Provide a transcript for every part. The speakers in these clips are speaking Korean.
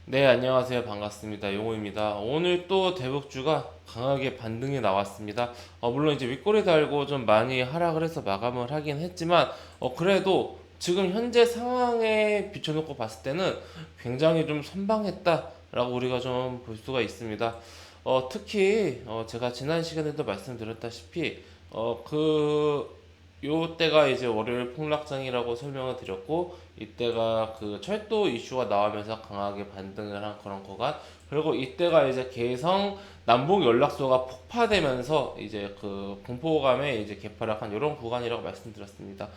네, 안녕하세요. 반갑습니다. 용호입니다. 오늘 또 대북주가 강하게 반등이 나왔습니다. 물론 이제 윗꼬리 달고 좀 많이 하락을 해서 마감을 하긴 했지만, 그래도 지금 현재 상황에 비춰놓고 봤을 때는 굉장히 좀 선방했다라고 우리가 좀 볼 수가 있습니다. 특히, 제가 지난 시간에도 말씀드렸다시피, 요 때가 이제 월요일 폭락장이라고 설명을 드렸고, 이때가 그 철도 이슈가 나오면서 강하게 반등을 한 그런 구간, 그리고 이때가 이제 개성 남북 연락소가 폭파되면서 이제 그 공포감에 이제 개파락한 이런 구간이라고 말씀드렸습니다.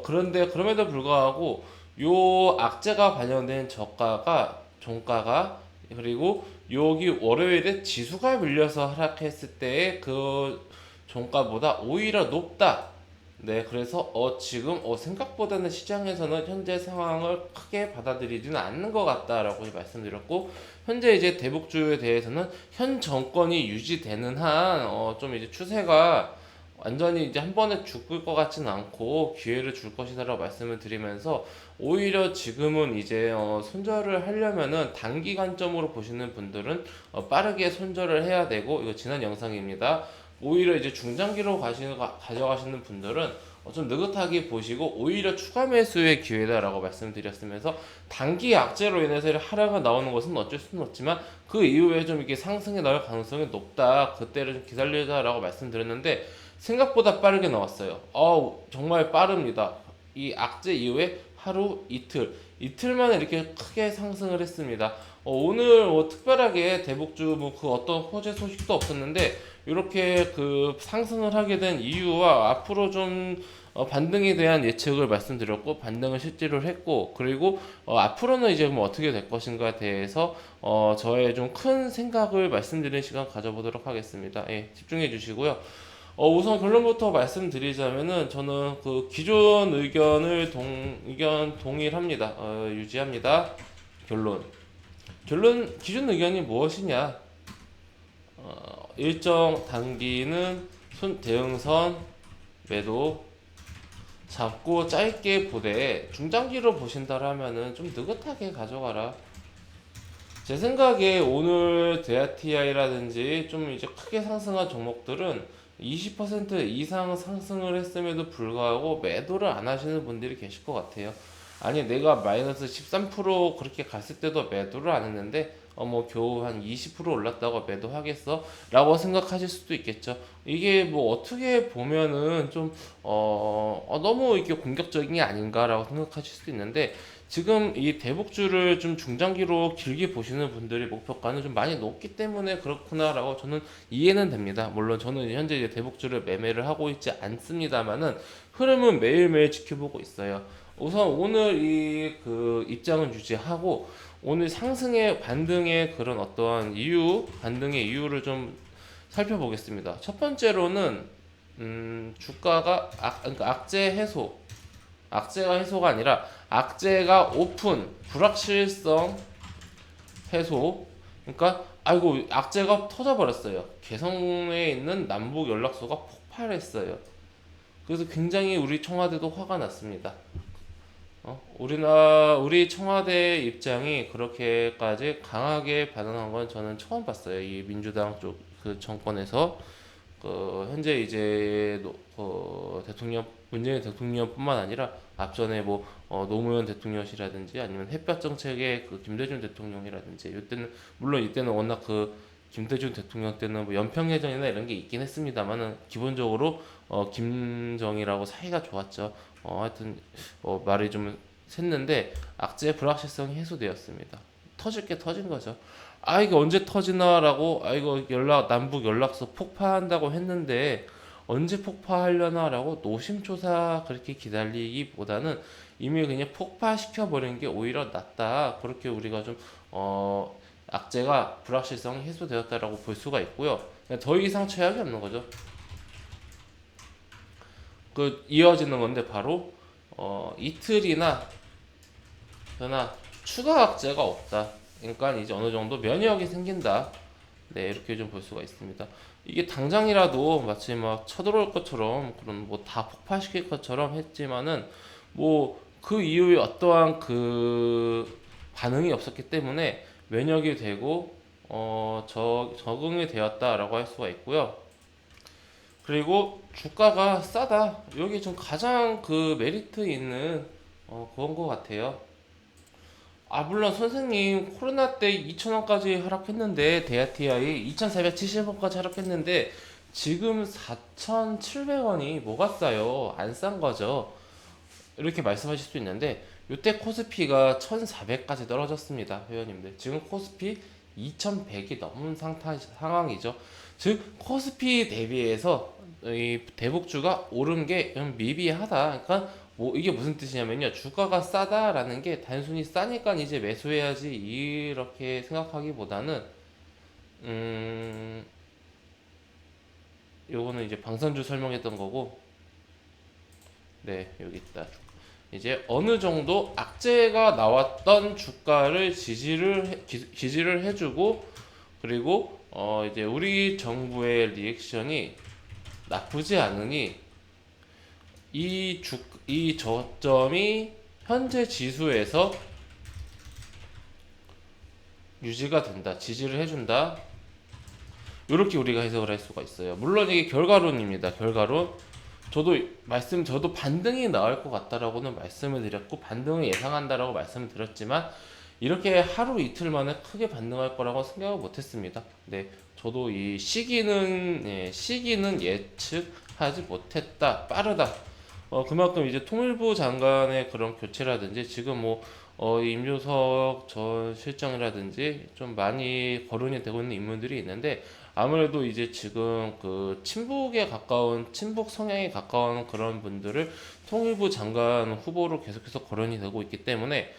그런데 그럼에도 불구하고 요 악재가 반영된 저가가 종가가, 그리고 여기 월요일에 지수가 밀려서 하락했을 때의 그 종가보다 오히려 높다. 네, 그래서 지금 생각보다는 시장에서는 현재 상황을 크게 받아들이지는 않는 것 같다라고 말씀드렸고, 현재 이제 대북주에 대해서는 현 정권이 유지되는 한 좀 이제 추세가 완전히 이제 한 번에 죽을 것 같지는 않고 기회를 줄 것이다라고 말씀을 드리면서, 오히려 지금은 이제 손절을 하려면은 단기간점으로 보시는 분들은 빠르게 손절을 해야 되고, 이거 지난 영상입니다. 오히려 이제 중장기로 가져가시는 분들은 좀 느긋하게 보시고 오히려 추가 매수의 기회다라고 말씀드렸으면서, 단기 악재로 인해서 하락이 나오는 것은 어쩔 수는 없지만 그 이후에 좀 이렇게 상승에 나올 가능성이 높다, 그때를 좀 기다리자라고 말씀드렸는데 생각보다 빠르게 나왔어요. 정말 빠릅니다. 이 악재 이후에 하루 이틀 만에 이렇게 크게 상승을 했습니다. 오늘 특별하게 대북주 뭐 그 어떤 호재 소식도 없었는데 이렇게 그 상승을 하게 된 이유와 앞으로 좀 반등에 대한 예측을 말씀드렸고, 반등을 실제로 했고, 그리고 앞으로는 이제 뭐 어떻게 될 것인가에 대해서 저의 좀 큰 생각을 말씀드리는 시간 가져보도록 하겠습니다. 예, 집중해 주시고요. 우선 결론부터 말씀드리자면은 저는 그 기존 의견 동일합니다. 유지합니다. 결론. 기존 의견이 무엇이냐? 일정 단기는 대응선 매도 잡고 짧게 보되, 중장기로 보신다라면은 좀 느긋하게 가져가라. 제 생각에 오늘 데아티아이라든지 좀 이제 크게 상승한 종목들은 20% 이상 상승을 했음에도 불구하고 매도를 안 하시는 분들이 계실 것 같아요. 아니, 내가 마이너스 13% 그렇게 갔을 때도 매도를 안 했는데 뭐 겨우 한 20% 올랐다고 매도하겠어? 라고 생각하실 수도 있겠죠. 이게 뭐 어떻게 보면은 좀 너무 이렇게 공격적인 게 아닌가라고 생각하실 수도 있는데, 지금 이 대북주를 좀 중장기로 길게 보시는 분들의 목표가는 좀 많이 높기 때문에 그렇구나라고 저는 이해는 됩니다. 물론 저는 현재 이제 대북주를 매매를 하고 있지 않습니다만은 흐름은 매일매일 지켜보고 있어요. 우선 오늘 이 그 입장은 유지하고, 오늘 상승의 반등의 그런 어떠한 반등의 이유를 좀 살펴보겠습니다. 첫 번째로는 주가가 그러니까 악재가 해소가 아니라 악재가 오픈, 불확실성 해소. 그러니까 아이고, 악재가 터져버렸어요. 개성에 있는 남북 연락소가 폭발했어요. 그래서 굉장히 우리 청와대도 화가 났습니다. 우리 청와대 입장이 그렇게까지 강하게 반응한 건 저는 처음 봤어요. 이 민주당 쪽 그 정권에서 현재 이제 대통령 문재인 대통령뿐만 아니라 앞전에 뭐 노무현 대통령이라든지 아니면 햇볕 정책의 그 김대중 대통령이라든지, 이때는 물론 이때는 워낙 그 김대중 대통령 때는 뭐 연평해전이나 이런 게 있긴 했습니다만은 기본적으로 김정이라고 사이가 좋았죠. 하여튼 말이 좀 샜는데 악재 불확실성이 해소되었습니다. 터질 게 터진 거죠. 이게 언제 터지나라고, 이거 남북 연락소 폭파한다고 했는데 언제 폭파하려나라고 노심초사 그렇게 기다리기보다는 이미 그냥 폭파시켜 버리는 게 오히려 낫다. 그렇게 우리가 좀 악재가 불확실성이 해소되었다라고 볼 수가 있고요. 더 이상 최악이 없는 거죠. 그 이어지는 건데 바로 이틀이나 그러나 추가 악재가 없다. 그러니까 이제 어느 정도 면역이 생긴다. 네, 이렇게 좀 볼 수가 있습니다. 이게 당장이라도 마치 막 쳐들어올 것처럼 그런 뭐 다 폭파시킬 것처럼 했지만은 뭐 그 이후에 어떠한 그 반응이 없었기 때문에 면역이 되고 적응이 되었다라고 할 수가 있고요. 그리고 주가가 싸다. 여기 좀 가장 그 메리트 있는 그런 것 같아요. 아, 물론 선생님 코로나 때 2,000원까지 하락했는데 대하TI 2,470원까지 하락했는데 지금 4,700원이 뭐가 싸요? 안 싼 거죠. 이렇게 말씀하실 수 있는데 이때 코스피가 1,400까지 떨어졌습니다. 회원님들. 지금 코스피 2,100이 넘은 상황이죠. 즉 코스피 대비해서 이 대북주가 오른 게 좀 미비하다. 그러니까 뭐 이게 무슨 뜻이냐면요. 주가가 싸다라는 게 단순히 싸니까 이제 매수해야지 이렇게 생각하기보다는 음 요거는 이제 방산주 설명했던 거고, 네, 여기 있다. 이제 어느 정도 악재가 나왔던 주가를 지지를 해주고, 그리고 이제 우리 정부의 리액션이 나쁘지 않으니 이 저점이 현재 지수에서 유지가 된다, 지지를 해준다. 이렇게 우리가 해석을 할 수가 있어요. 물론 이게 결과론입니다. 결과론. 저도 반등이 나올 것 같다라고는 말씀을 드렸고 반등을 예상한다라고 말씀을 드렸지만 이렇게 하루 이틀 만에 크게 반등할 거라고 생각을 못했습니다. 네, 저도 이 시기는 예측하지 못했다. 빠르다. 그만큼 이제 통일부 장관의 그런 교체라든지 지금 뭐 임효석 전 실장이라든지 좀 많이 거론이 되고 있는 인물들이 있는데 아무래도 이제 지금 그 친북 성향에 가까운 그런 분들을 통일부 장관 후보로 계속해서 거론이 되고 있기 때문에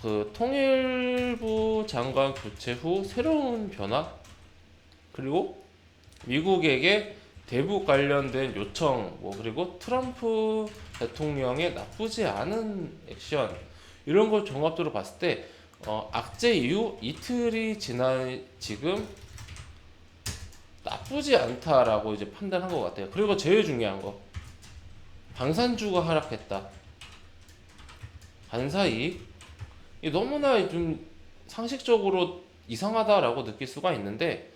그 통일부 장관 교체 후 새로운 변화, 그리고 미국에게 대북 관련된 요청, 뭐 그리고 트럼프 대통령의 나쁘지 않은 액션, 이런 걸 종합적으로 봤을 때 악재 이후 이틀이 지난 지금 나쁘지 않다라고 이제 판단한 것 같아요. 그리고 제일 중요한 거, 방산주가 하락했다. 반사이익, 이 너무나 좀 상식적으로 이상하다라고 느낄 수가 있는데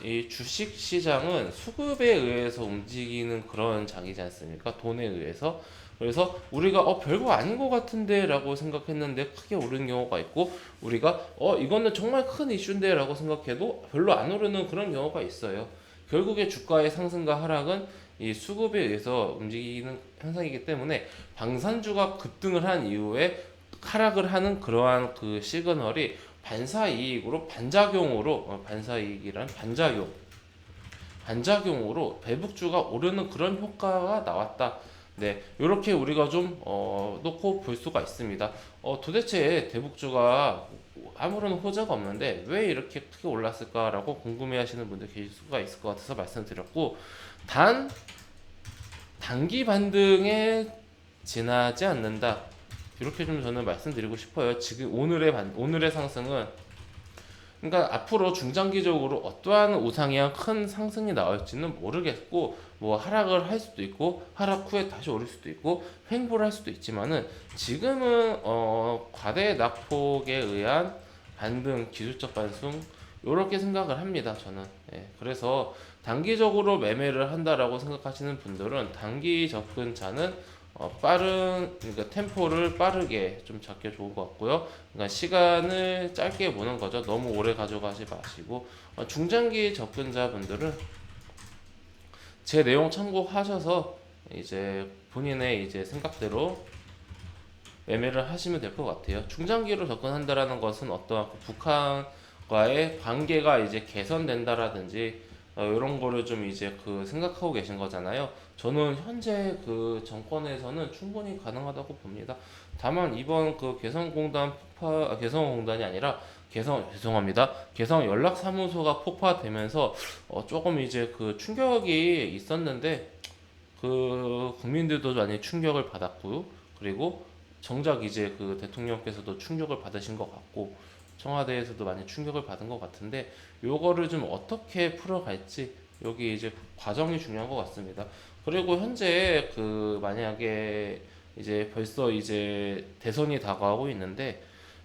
이 주식 시장은 수급에 의해서 움직이는 그런 장이지 않습니까? 돈에 의해서. 그래서 우리가 별거 아닌 것 같은데 라고 생각했는데 크게 오르는 경우가 있고, 우리가 이거는 정말 큰 이슈인데 라고 생각해도 별로 안 오르는 그런 경우가 있어요. 결국에 주가의 상승과 하락은 이 수급에 의해서 움직이는 현상이기 때문에 방산주가 급등을 한 이후에 하락을 하는 그러한 그 시그널이 반사이익이란 반작용으로 대북주가 오르는 그런 효과가 나왔다. 네, 이렇게 우리가 좀 놓고 볼 수가 있습니다. 도대체 대북주가 아무런 호재가 없는데 왜 이렇게 크게 올랐을까라고 궁금해하시는 분들 계실 수가 있을 것 같아서 말씀드렸고, 단 단기 반등에 지나지 않는다. 이렇게 좀 저는 말씀드리고 싶어요. 지금 오늘의 상승은, 그러니까 앞으로 중장기적으로 어떠한 우상향 큰 상승이 나올지는 모르겠고, 뭐 하락을 할 수도 있고 하락 후에 다시 오를 수도 있고 횡보를 할 수도 있지만은 지금은 과대 낙폭에 의한 반등, 기술적 반등, 이렇게 생각을 합니다. 저는. 예, 그래서 단기적으로 매매를 한다라고 생각하시는 분들은 단기 접근자는 그러니까 템포를 빠르게 좀 잡게 좋은 것 같고요. 그러니까 시간을 짧게 보는 거죠. 너무 오래 가져가지 마시고, 중장기 접근자분들은 제 내용 참고하셔서 이제 본인의 이제 생각대로 매매를 하시면 될 것 같아요. 중장기로 접근한다라는 것은 어떠한 북한과의 관계가 이제 개선된다라든지 이런 거를 좀 이제 그 생각하고 계신 거잖아요. 저는 현재 그 정권에서는 충분히 가능하다고 봅니다. 다만 이번 그 개성공단이 아니라 죄송합니다. 개성 연락사무소가 폭파되면서 조금 이제 그 충격이 있었는데 그 국민들도 많이 충격을 받았고요. 그리고 정작 이제 그 대통령께서도 충격을 받으신 것 같고 청와대에서도 많이 충격을 받은 것 같은데 요거를 좀 어떻게 풀어갈지 여기 이제 과정이 중요한 것 같습니다. 그리고 현재 그 만약에 이제 벌써 이제 대선이 다가오고 있는데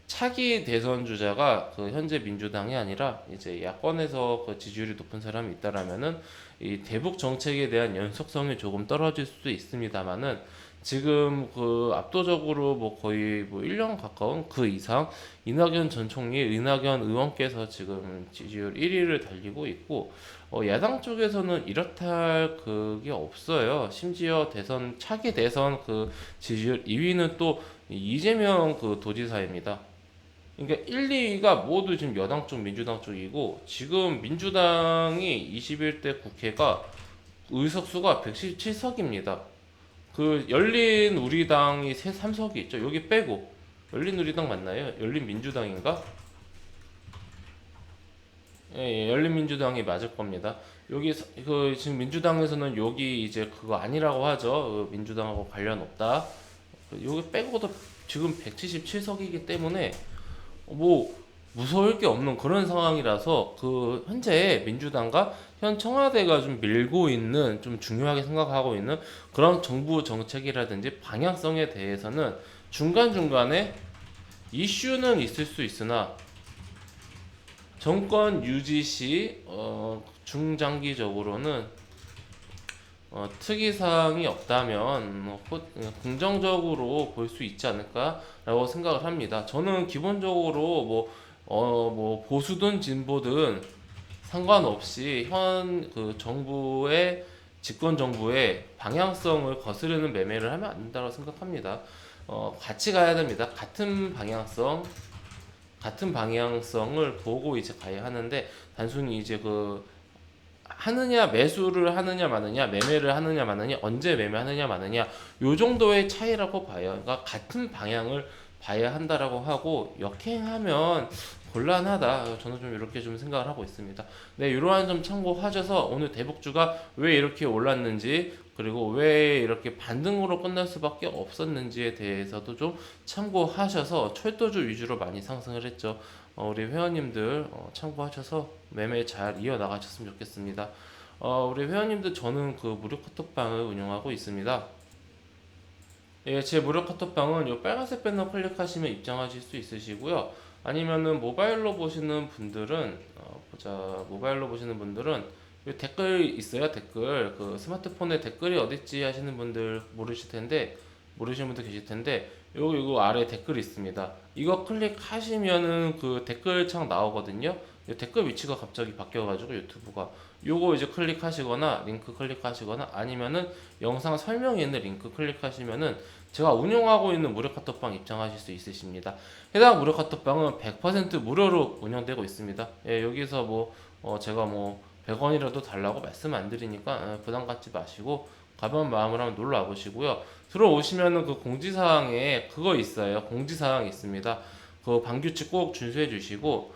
차기 대선 주자가 그 현재 민주당이 아니라 이제 야권에서 그 지지율이 높은 사람이 있다라면은 이 대북 정책에 대한 연속성이 조금 떨어질 수도 있습니다만은 지금 그 압도적으로 뭐 거의 뭐 1년 가까운 그 이상 이낙연 전 총리, 이낙연 의원께서 지금 지지율 1위를 달리고 있고 야당 쪽에서는 이렇다 할 그게 없어요. 심지어 대선 차기 대선 그 지지율 2위는 또 이재명 그 도지사입니다. 그러니까 1, 2위가 모두 지금 여당 쪽, 민주당 쪽이고 지금 민주당이 21대 국회가 의석수가 117석입니다. 그 열린 우리당이 3석이 있죠. 여기 빼고 열린 우리당 맞나요? 열린 민주당인가? 예, 예, 열린 민주당이 맞을 겁니다. 여기 그 지금 민주당에서는 여기 이제 그거 아니라고 하죠. 민주당하고 관련 없다. 여기 빼고도 지금 177석이기 때문에 뭐 무서울 게 없는 그런 상황이라서 그 현재 민주당과 현 청와대가 좀 밀고 있는 좀 중요하게 생각하고 있는 그런 정부 정책이라든지 방향성에 대해서는 중간중간에 이슈는 있을 수 있으나 정권 유지 시 중장기적으로는 특이사항이 없다면 긍정적으로 볼 수 있지 않을까라고 생각을 합니다. 저는 기본적으로 뭐 보수든 진보든 상관없이 현 그 정부의 집권 정부의 방향성을 거스르는 매매를 하면 안 된다고 생각합니다. 같이 가야 됩니다. 같은 방향성을 보고 이제 가야 하는데 단순히 이제 그 하느냐 매수를 하느냐 마느냐 매매를 하느냐 마느냐 언제 매매하느냐 마느냐 요 정도의 차이라고 봐요. 그러니까 같은 방향을 봐야 한다라고 하고 역행하면 곤란하다. 저는 좀 이렇게 좀 생각을 하고 있습니다. 네, 이러한 점 참고하셔서 오늘 대북주가 왜 이렇게 올랐는지 그리고 왜 이렇게 반등으로 끝날 수밖에 없었는지에 대해서도 좀 참고하셔서 철도주 위주로 많이 상승을 했죠. 우리 회원님들 참고하셔서 매매 잘 이어나가셨으면 좋겠습니다. 우리 회원님들 저는 그 무료 카톡방을 운영하고 있습니다. 예, 제 무료 카톡방은 이 빨간색 배너 클릭하시면 입장하실 수 있으시고요. 아니면은 모바일로 보시는 분들은 모바일로 보시는 분들은 요 댓글 있어요. 댓글 그 스마트폰에 댓글이 어딨지 하시는 분들 모르시는 분들 계실 텐데 요거 아래 댓글이 있습니다. 이거 클릭하시면은 그 댓글창 나오거든요. 요 댓글 위치가 갑자기 바뀌어가지고 유튜브가 요거 이제 클릭하시거나 링크 클릭하시거나 아니면은 영상 설명에 있는 링크 클릭하시면은 제가 운영하고 있는 무료 카톡방 입장하실 수 있으십니다. 해당 무료 카톡방은 100% 무료로 운영되고 있습니다. 예, 여기서 제가 100원이라도 달라고 말씀 안 드리니까 부담 갖지 마시고 가벼운 마음으로 한번 놀러 와보시고요. 들어오시면은 그 공지사항에 그거 있어요. 공지사항이 있습니다. 그 방규칙 꼭 준수해 주시고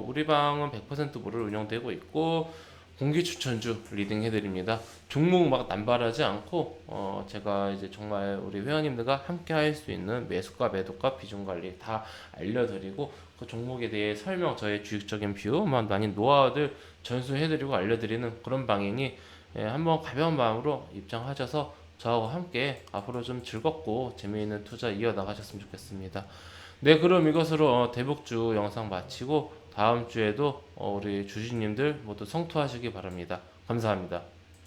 우리 방은 100% 무료로 운영되고 있고 공기 추천주 리딩 해드립니다. 종목 막 남발하지 않고 제가 이제 정말 우리 회원님들과 함께 할 수 있는 매수가 매도가 비중 관리 다 알려드리고 그 종목에 대해 설명 저의 주식적인 뷰 많이 노하우들 전수해드리고 알려드리는 그런 방이니 한번 가벼운 마음으로 입장하셔서 저하고 함께 앞으로 좀 즐겁고 재미있는 투자 이어나가셨으면 좋겠습니다. 네, 그럼 이것으로 대북주 영상 마치고 다음 주에도 우리 주주님들 모두 성투하시기 바랍니다. 감사합니다.